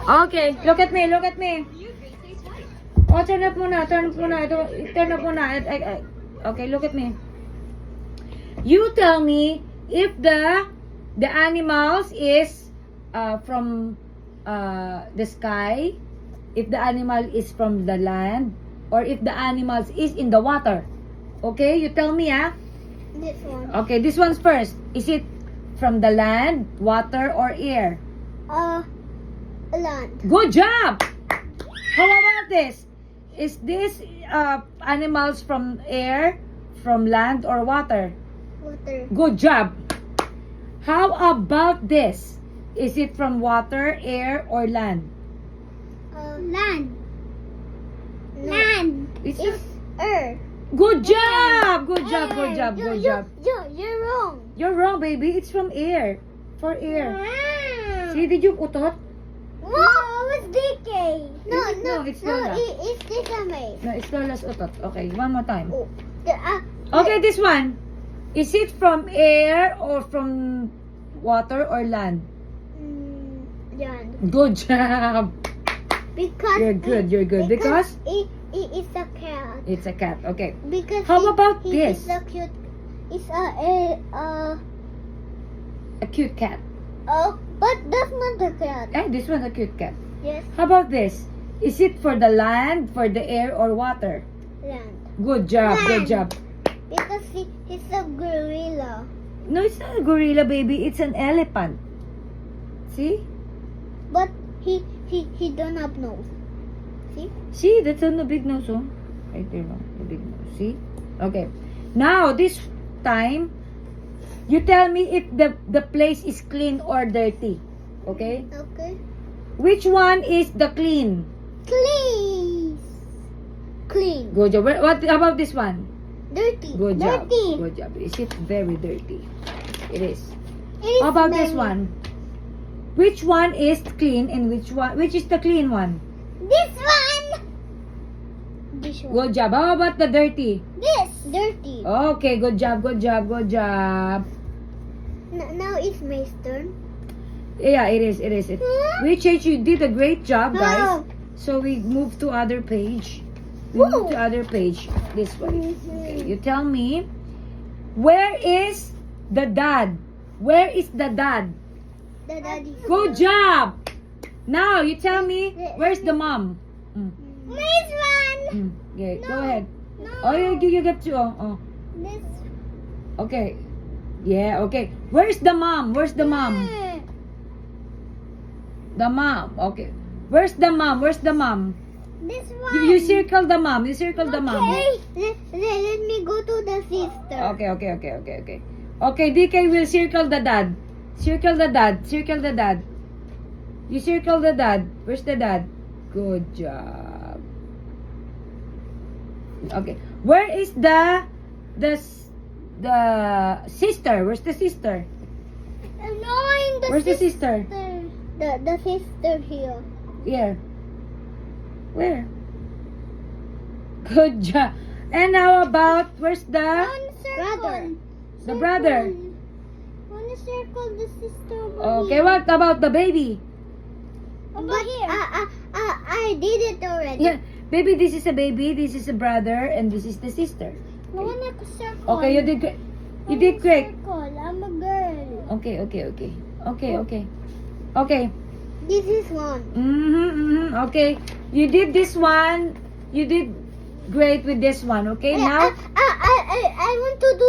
Okay, look at me, look at me. Oh, turn up muna, turn up muna. Turn up muna. Okay, look at me. You tell me if the animals is from the sky, if the animal is from the land, or if the animals is in the water. Okay, you tell me, ah. This one. Okay, this one's first. Is it from the land, water, or air? Land. Good job! How about this? Is this animals from air, from land, or water? Water. Good job! How about this? Is it from water, air, or land? Land. Land. It's It's earth. Good job! Good job, good job, good job. You're wrong. You're wrong, baby. It's from air. For air. See, did you utot? No, it's DK. No, It's Lola. it's this way. No, it's Lola's utot. Okay, one more time. Oh, Okay, this one. Is it from air or from water or land? Land. Good job. Because You're good, you're good. Because it is a cat. it's a cat. Okay. Because How about it this? is a cute. It's a A cute cat. but that's not a cat. Eh, this one's a cute cat. Yes, How about this? Is it for the land, for the air, or water? land. Good job, good Land. job. Because he's a gorilla. No, it's not a gorilla, baby. It's an elephant. See? But he don't have nose. See? See, that's on the big nose, oh. Right there, no? The big nose. See? Okay. Now, this time, you tell me if the place is clean or dirty. Okay? Okay. Which one is the clean? Clean. Clean. Good job. What about this one? Dirty. Good job. Dirty. Good job. Is it very dirty? It is. It is How about this very- one? Which one is clean and which is the clean one? This one. This one. Good job. How about the dirty? This. Dirty. Okay, good job, good job, good job. Now it's my turn. Yeah, it is, it is. We changed, you did a great job, guys. No. So we move to other page. We move to other page. This way. Okay, you tell me, where is the dad? Where is the dad? The daddy. Good job! Now, you tell me, where's the mom? This one. Okay, go No. ahead. No. Oh, you get to, oh. This. Okay. Yeah, okay. Where's the mom? Where's the mom? The mom. Okay. Where's the mom? Where's the mom? This one. You circle the mom. You circle the mom. Okay. Let me go to the sister. Okay. Okay, DK will circle the dad. Circle the dad. Circle the dad. You circle the dad. Where's the dad? Good job. Okay. Where is the sister? Where's the sister? No, in the Where's the sister? The sister here. Here. Where? Good job. And how about, where's the Brother. the brother? Wanna circle the sister over Okay, here. what about the baby? Over here. I did it already. Yeah, baby, this is a baby, this is a brother, and this is the sister. I wanna circle. Okay, you did great. You did great. Circle. I'm a girl. Okay. Okay. This is one. Okay. You did this one. You did great with this one. Okay, now I want to do